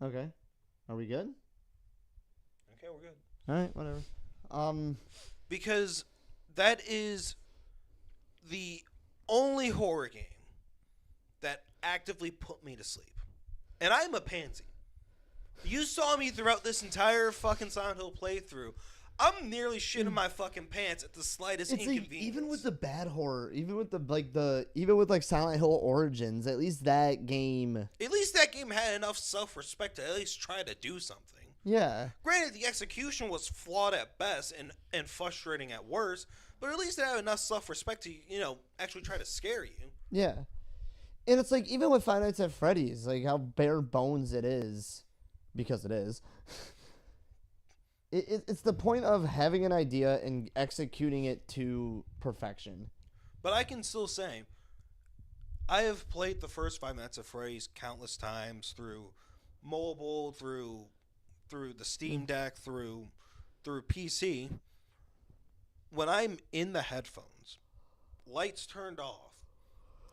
Okay. Are we good? Okay, we're good. All right, whatever. Because that is the only horror game that actively put me to sleep. And I'm a pansy. You saw me throughout this entire fucking Silent Hill playthrough. I'm nearly shitting my fucking pants at the slightest It's like, inconvenience. even with the bad horror, even with the Silent Hill Origins, at least that game. At least that game had enough self-respect to at least try to do something. Yeah. Granted, the execution was flawed at best and frustrating at worst, but at least it had enough self-respect to, actually try to scare you. Yeah. And it's like, even with Five Nights at Freddy's, like how bare bones it is, because it is. It's the point of having an idea and executing it to perfection. But I can still say, I have played the first Five Nights at Freddy's countless times through mobile, through the Steam Deck, through PC. When I'm in the headphones, lights turned off,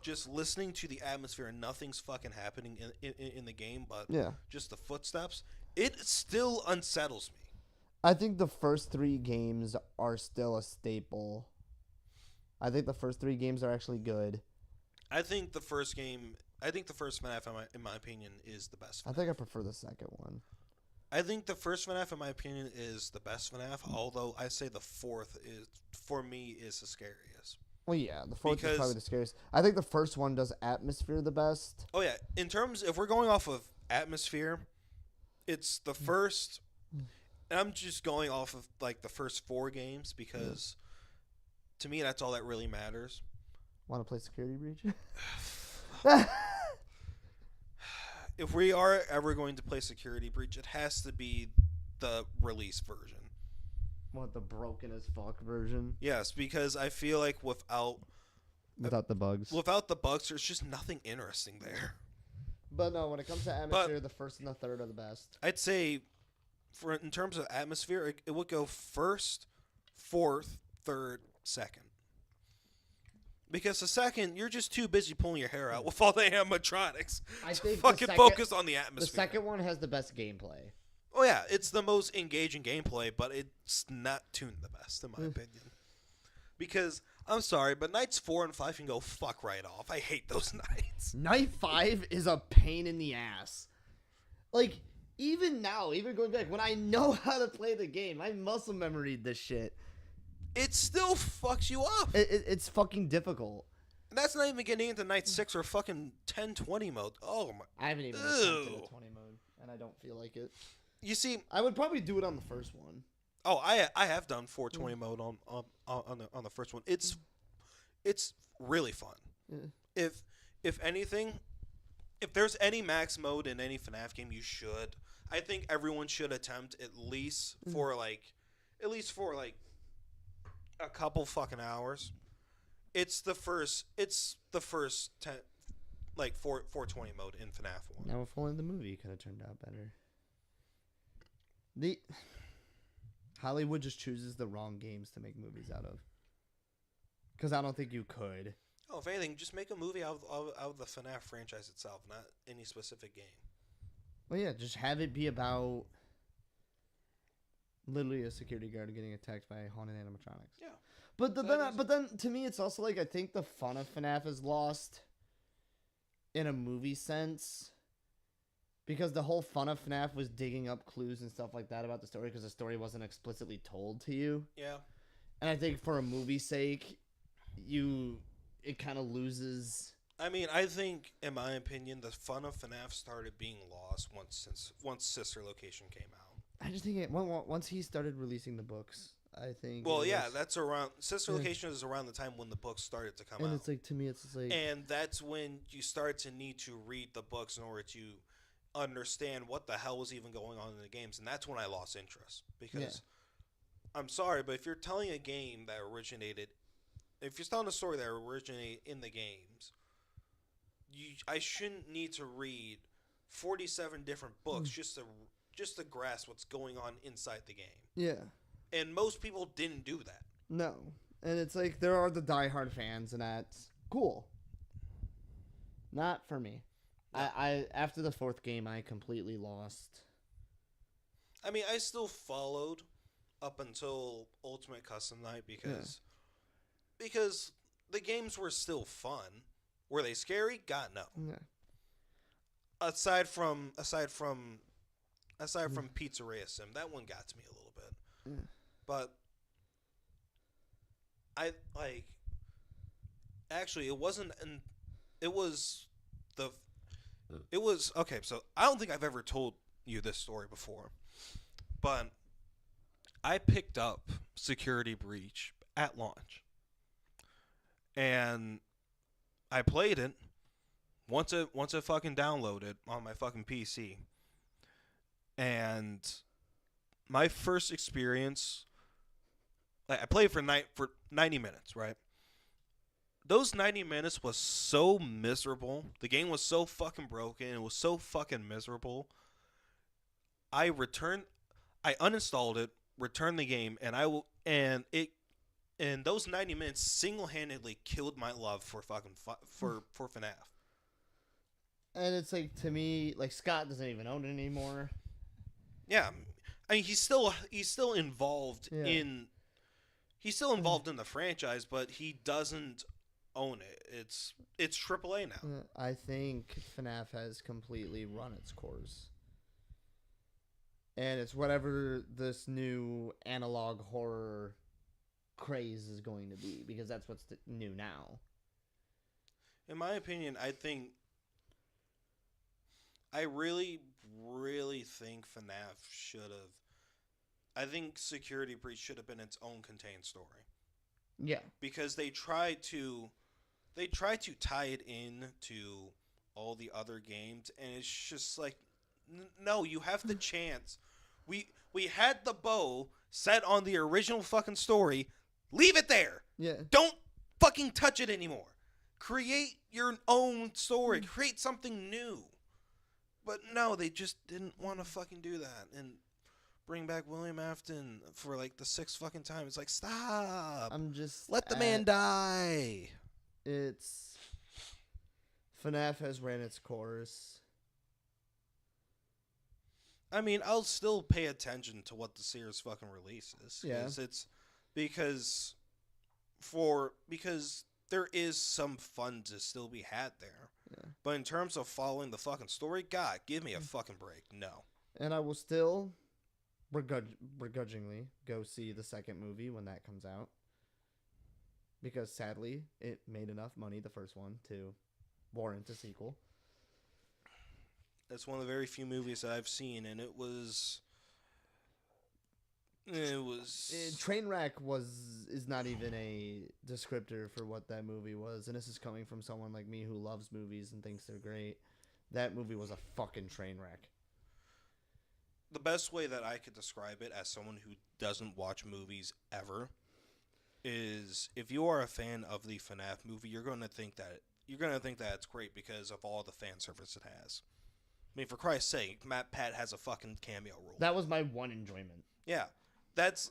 just listening to the atmosphere and nothing's fucking happening in the game but just the footsteps, it still unsettles me. I think the first 3 games are still a staple. I think the first 3 games are actually good. I think the first FNAF, in my opinion, is the best FNAF. I think I prefer the second one. I think the first FNAF, in my opinion, is the best FNAF, although I say the fourth, for me, is the scariest. Well, yeah, the fourth is probably the scariest. I think the first one does atmosphere the best. Oh, yeah. If we're going off of atmosphere, it's the first... And I'm just going off of, the first 4 games, because, to me, that's all that really matters. Want to play Security Breach? If we are ever going to play Security Breach, it has to be the release version. What, the broken as fuck version? Yes, because I feel like without the bugs. Without the bugs, there's just nothing interesting there. But no, when it comes to atmosphere, the first and the third are the best. I'd say, in terms of atmosphere, it would go first, fourth, third, second. Because the second, you're just too busy pulling your hair out with all the animatronics to fucking focus on the atmosphere. The second one has the best gameplay. Oh, yeah. It's the most engaging gameplay, but it's not tuned the best, in my opinion. Because, I'm sorry, but nights 4 and 5 can go fuck right off. I hate those nights. Night 5 is a pain in the ass. Like, even now, even going back, when I know how to play the game, I muscle memoried this shit. It still fucks you up. It's fucking difficult. And that's not even getting into night 6 or fucking 10-20 mode. Oh my! I haven't even attempted a 20 mode, and I don't feel like it. You see, I would probably do it on the first one. Oh, I have done 420 mode on the first one. It's really fun. Yeah. If anything, if there's any max mode in any FNAF game, you should. I think everyone should attempt at least for a couple fucking hours. It's the first 10, 420 mode in FNAF 1. Now, if only the movie could have turned out better. Hollywood just chooses the wrong games to make movies out of. Because I don't think you could. Oh, if anything, just make a movie out of the FNAF franchise itself, not any specific game. Well, yeah, just have it be about literally a security guard getting attacked by haunted animatronics. Yeah. But then to me, it's also like I think the fun of FNAF is lost in a movie sense. Because the whole fun of FNAF was digging up clues and stuff like that about the story because the story wasn't explicitly told to you. Yeah. And I think for a movie's sake, it kind of loses. I mean, I think, in my opinion, the fun of FNAF started being lost once Sister Location came out. I just think once he started releasing the books, I think. Well, yeah, that's around Sister Location is around the time when the books started to come out. And it's like, to me, it's like, and that's when you start to need to read the books in order to understand what the hell was even going on in the games, and that's when I lost interest because I'm sorry, but if you're telling a game that if you're telling a story that originated in the games, I shouldn't need to read 47 different books just to grasp what's going on inside the game. Yeah. And most people didn't do that. No. And it's like there are the diehard fans, and that's cool. Not for me. I after the fourth game, I completely lost. I mean, I still followed up until Ultimate Custom Night because the games were still fun. Were they scary? God no. Yeah. Aside from Pizzeria Sim, that one got to me a little bit. Yeah. But I like actually it wasn't an it was the it was okay, so I don't think I've ever told you this story before. But I picked up Security Breach at launch. And I played it once it fucking downloaded on my fucking PC. And my first experience, like I played for 90 minutes, right? Those 90 minutes was so miserable. The game was so fucking broken. It was so fucking miserable. I uninstalled it, returned the game, and those 90 minutes single-handedly killed my love for fucking for FNAF. And it's like, to me, like, Scott doesn't even own it anymore. Yeah, I mean he's still involved Yeah. in the franchise, but he doesn't own it. It's AAA now. I think FNAF has completely run its course. And it's whatever this new analog horror craze is going to be, because that's what's new now. In my opinion, I really, really think FNAF should have. I think Security Breach should have been its own contained story. Yeah. Because they tried to tie it in to all the other games, and it's just like, no, you have the chance. We had the bow set on the original fucking story. Leave it there. Yeah. Don't fucking touch it anymore. Create your own story. Create something new. But no, they just didn't want to fucking do that and bring back William Afton for like the sixth fucking time. It's like, stop. Let the man die. It's FNAF has ran its course. I mean, I'll still pay attention to what the series fucking releases. Yeah. Because there is some fun to still be had there. Yeah. But in terms of following the fucking story, God, give me a fucking break. No. And I will still begrudgingly go see the second movie when that comes out. Because sadly, it made enough money, the first one, to warrant a sequel. That's one of the very few movies that I've seen, and it was Trainwreck is not even a descriptor for what that movie was, and this is coming from someone like me who loves movies and thinks they're great. That movie was a fucking train wreck. The best way that I could describe it as someone who doesn't watch movies ever is, if you are a fan of the FNAF movie, you're going to think that it's great because of all the fan service it has. I mean, for Christ's sake, Matt Pat has a fucking cameo role. That was my one enjoyment. Yeah. That's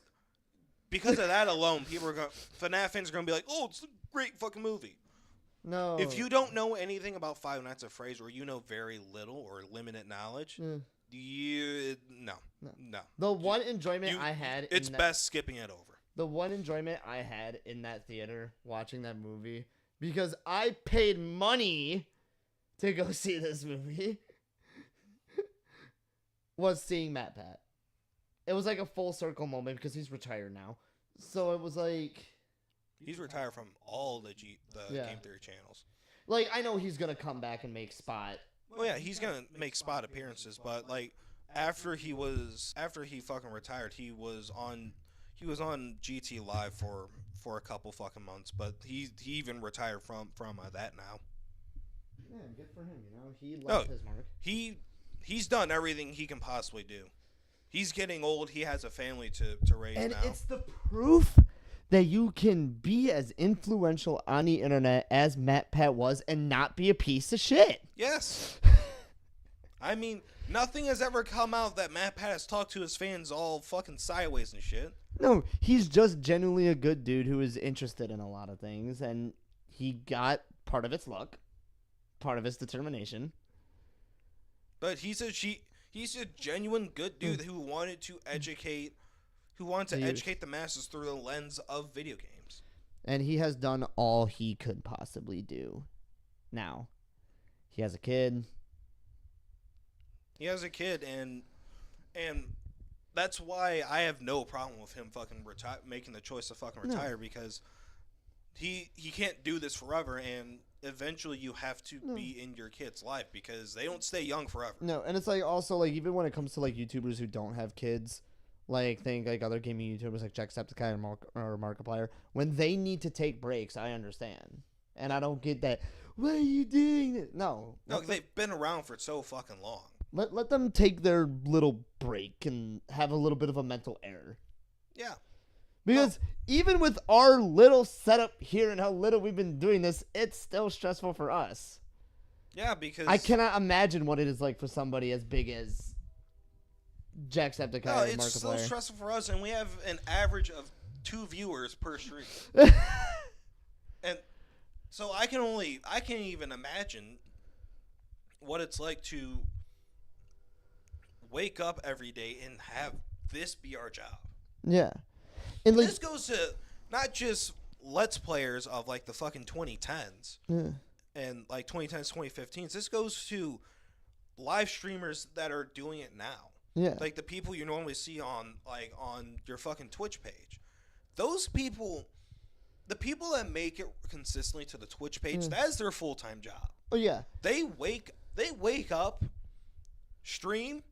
because of that alone, FNAF fans are going to be like, "Oh, it's a great fucking movie." No. If you don't know anything about Five Nights at Freddy's, or you know very little or limited knowledge, no. The one enjoyment I had, it's best skipping it over. The one enjoyment I had in that theater watching that movie, because I paid money to go see this movie, was seeing Matt Pat. It was like a full circle moment because he's retired now. So it was like, he's retired from all the Game Theory channels. Like, I know he's gonna come back and make Spot. Well, yeah, he's gonna make Spot appearances, but like after he fucking retired, he was on GT Live for a couple fucking months, but he even retired from that now. Yeah, good for him. You know, he left his mark. He's done everything he can possibly do. He's getting old. He has a family to raise and now. And it's the proof that you can be as influential on the internet as Matt Pat was and not be a piece of shit. Yes. I mean, nothing has ever come out that Matt Pat has talked to his fans all fucking sideways and shit. No, he's just genuinely a good dude who is interested in a lot of things, and he got part of its luck, part of its determination. But he's a genuine good dude who wanted to educate the masses through the lens of video games. And he has done all he could possibly do. Now, he has a kid. He has a kid, and that's why I have no problem with him fucking making the choice to fucking retire, because he can't do this forever, and eventually you have to be in your kid's life because they don't stay young forever. No, and it's like also like even when it comes to like YouTubers who don't have kids, like think like other gaming YouTubers like Jacksepticeye or Markiplier, when they need to take breaks, I understand, and I don't get that. Why are you doing it? No, They've been around for so fucking long. Let them take their little break and have a little bit of a mental error. Yeah. Because even with our little setup here and how little we've been doing this, it's still stressful for us. Yeah, because I cannot imagine what it is like for somebody as big as Jacksepticeye or Markiplier. It's still stressful for us, and we have an average of 2 viewers per stream. And so I can't even imagine what it's like to wake up every day and have this be our job. Yeah. And like, this goes to not just Let's Players of like the fucking 2010s and like 2010s, 2015s. This goes to live streamers that are doing it now. Yeah. Like the people you normally see on your fucking Twitch page. Those people, the people that make it consistently to the Twitch page, that is their full-time job. Oh yeah. They wake up, stream,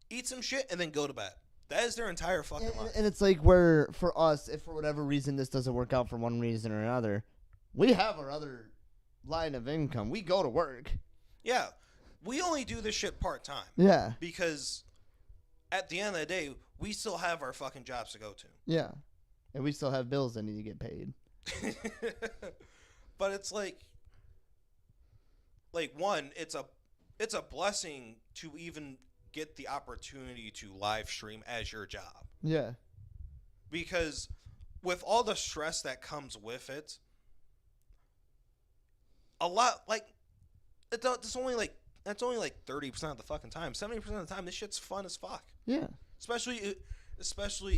eat some shit, and then go to bed. That is their entire fucking life. And it's like where, for us, if for whatever reason this doesn't work out for one reason or another, we have our other line of income. We go to work. Yeah. We only do this shit part-time. Yeah. Because at the end of the day, we still have our fucking jobs to go to. Yeah. And we still have bills that need to get paid. But it's like one, it's a blessing to even get the opportunity to live stream as your job. Yeah. Because with all the stress that comes with it, a lot like that's only like 30% of the fucking time. 70% of the time, this shit's fun as fuck. Yeah. Especially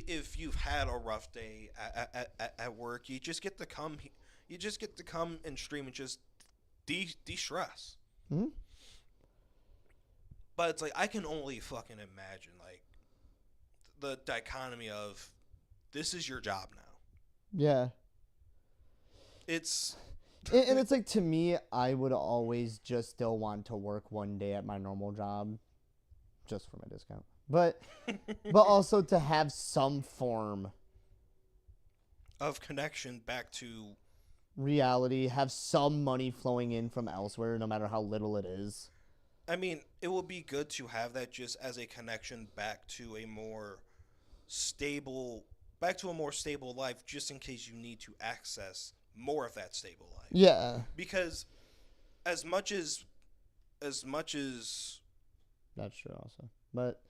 if you've had a rough day at work, you just get to come and stream and just de-stress. Mm-hmm. But it's like I can only fucking imagine like the dichotomy of this is your job now. Yeah. It's and it's like, to me, I would always just still want to work one day at my normal job just for my discount. But also to have some form of connection back to reality, have some money flowing in from elsewhere, no matter how little it is. I mean, it would be good to have that just as a connection back to a more stable life, just in case you need to access more of that stable life. Yeah. Because as much as that's true also. But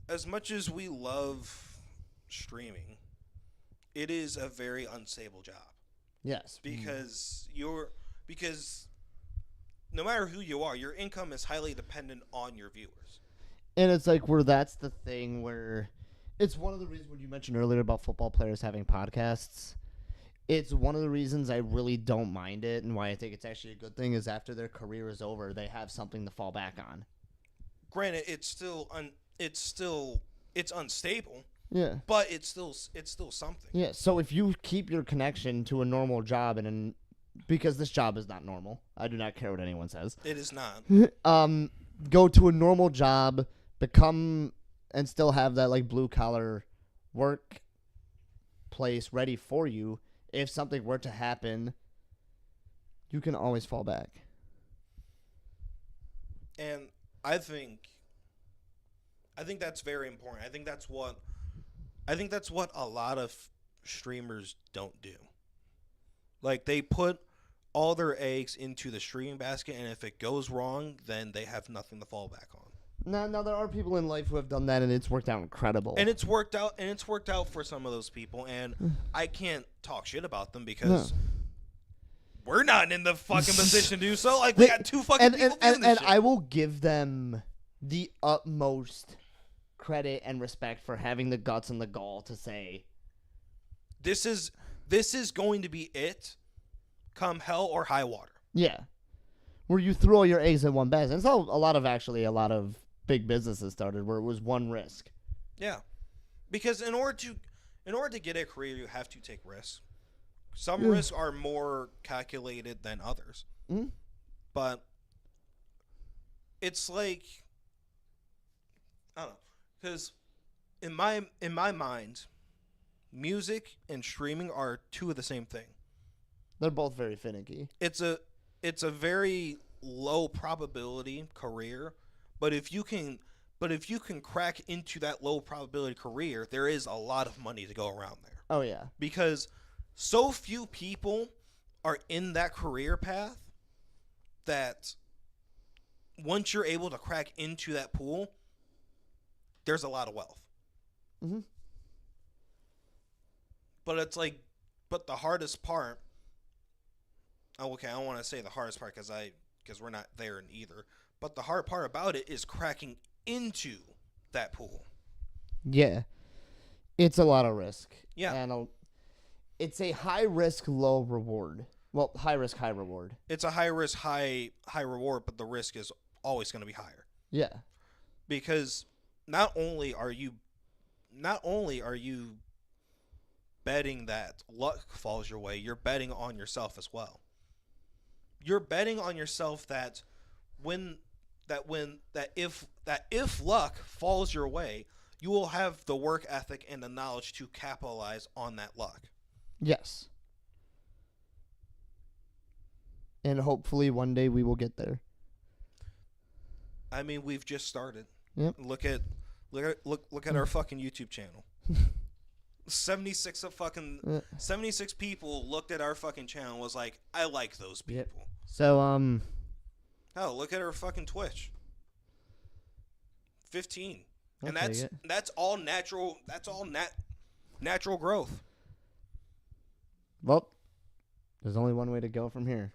as much as we love streaming, it is a very unstable job. Yes. Because no matter who you are, your income is highly dependent on your viewers. And it's like where that's the thing where it's one of the reasons when you mentioned earlier about football players having podcasts. It's one of the reasons I really don't mind it, and why I think it's actually a good thing is after their career is over, they have something to fall back on. Granted, it's unstable. Yeah. But it's still something. Yeah. So if you keep your connection to a normal job because this job is not normal. I do not care what anyone says. It is not. Go to a normal job, become and still have that like blue collar work place ready for you. If something were to happen, you can always fall back. And I think that's very important. I think that's what a lot of streamers don't do. Like, they put all their eggs into the streaming basket, and if it goes wrong, then they have nothing to fall back on. Now there are people in life who have done that, and it's worked out incredible. And it's worked out for some of those people, and I can't talk shit about them because we're not in the fucking position to do so. Like, we got two fucking people doing this and shit. I will give them the utmost credit and respect for having the guts and the gall to say, This is going to be it, come hell or high water. yeah, where you throw your eggs in one basket. And so a lot of big businesses started where it was one risk. Yeah, because in order to get a career, you have to take risks. Some risks are more calculated than others, but it's like, I don't know, because in my mind, music and streaming are two of the same thing. They're both very finicky. It's a very low probability career, but if you can crack into that low probability career, there is a lot of money to go around there. Oh yeah. Because so few people are in that career path that once you're able to crack into that pool, there's a lot of wealth. Mm-hmm. But it's like, but the hardest part, okay, I don't want to say the hardest part because we're not there in either, but the hard part about it is cracking into that pool. Yeah. It's a lot of risk. Yeah. And it's a high risk, low reward. Well, high risk, high reward. It's a high risk, high reward, but the risk is always going to be higher. Yeah. Because not only are you betting that luck falls your way, you're betting on yourself as well. You're betting on yourself that if luck falls your way, you will have the work ethic and the knowledge to capitalize on that luck. Yes. And hopefully one day we will get there. I mean, we've just started. Yep. Look at our fucking YouTube channel. 76 people looked at our fucking channel and was like, I like those people. Yep. So Hell, look at our fucking Twitch. 15. I'll And take it. that's all natural. That's all natural growth. Well, there's only one way to go from here.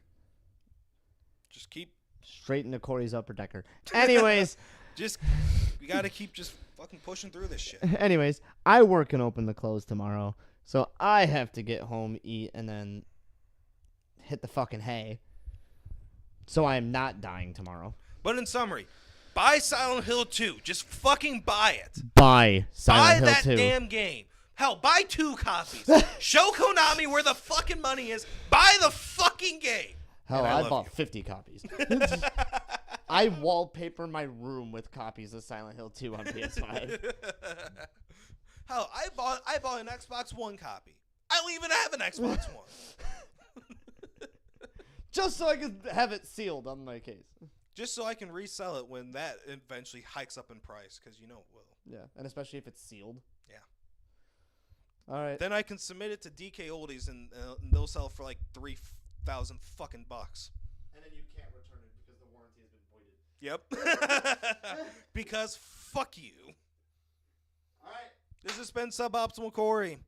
Just keep Straight into Corey's upper decker. Anyways, we got to keep just fucking pushing through this shit. anyways, I work and open the close tomorrow, so I have to get home, eat, and then hit the fucking hay. So I am not dying tomorrow. But in summary, buy Silent Hill 2. Just fucking buy it. Buy Silent Buy that Hill 2. damn game. Hell, buy 2 copies. Show Konami where the fucking money is. Buy the fucking game. Hell, And I I love bought you. 50 copies. I wallpaper my room with copies of Silent Hill 2 on PS5. Hell, I bought an Xbox One copy. I don't even have an Xbox One. Just so I could have it sealed on my case. Just so I can resell it when that eventually hikes up in price, because you know it will. Yeah, and especially if it's sealed. Yeah. All right. Then I can submit it to DK Oldies, and they'll sell it for like $3,000 fucking bucks. And then you can't return it because the warranty has been voided. Yep. Because fuck you. All right. This has been Suboptimal Corey.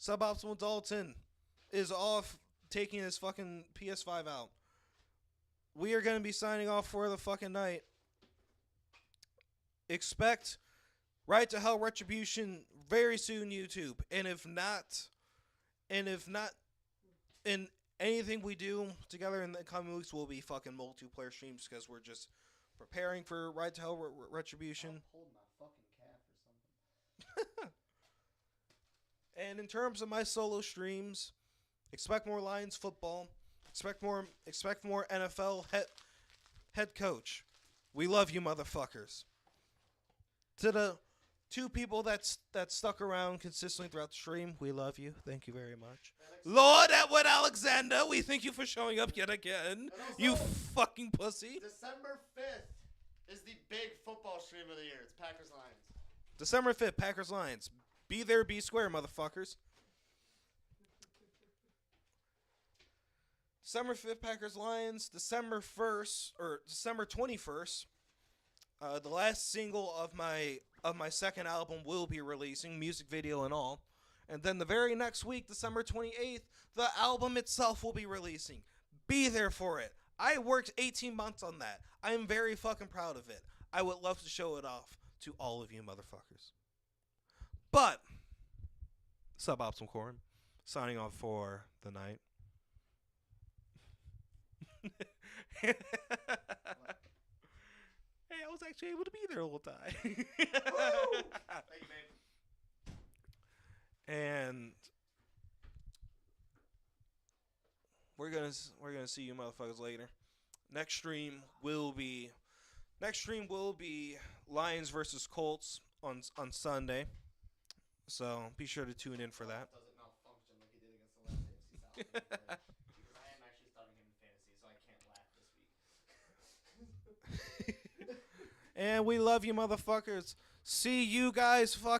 Suboptimal Dalton is off taking his fucking PS5 out. We are going to be signing off for the fucking night. Expect Right to Hell Retribution very soon, YouTube. And if not, in anything we do together in the coming weeks will be fucking multiplayer streams, because we're just preparing for Right to Hell Retribution. Hold my fucking calf or something. And in terms of my solo streams, expect more Lions football. Expect more NFL head coach. We love you, motherfuckers. To the 2 people that stuck around consistently throughout the stream, we love you. Thank you very much. Lord Edward Alexander, we thank you for showing up yet again. You fucking pussy. December 5th is the big football stream of the year. It's Packers Lions. December 5th, Packers Lions. Be there, be square, motherfuckers. December 5th, Packers Lions. December 1st, or December 21st, the last single of my second album will be releasing, music video and all. And then the very next week, December 28th, the album itself will be releasing. Be there for it. I worked 18 months on that. I am very fucking proud of it. I would love to show it off to all of you motherfuckers. But, Suboptimal Corn, signing off for the night. Hey, I was actually able to be there the whole time. Thank you, babe. And we're gonna see you motherfuckers later. Next stream will be Lions versus Colts on Sunday. So be sure to tune in for that. Does it malfunction like he did against the last AFC South? Because I am actually starting him in fantasy, so I can't laugh this week. And we love you motherfuckers. See you guys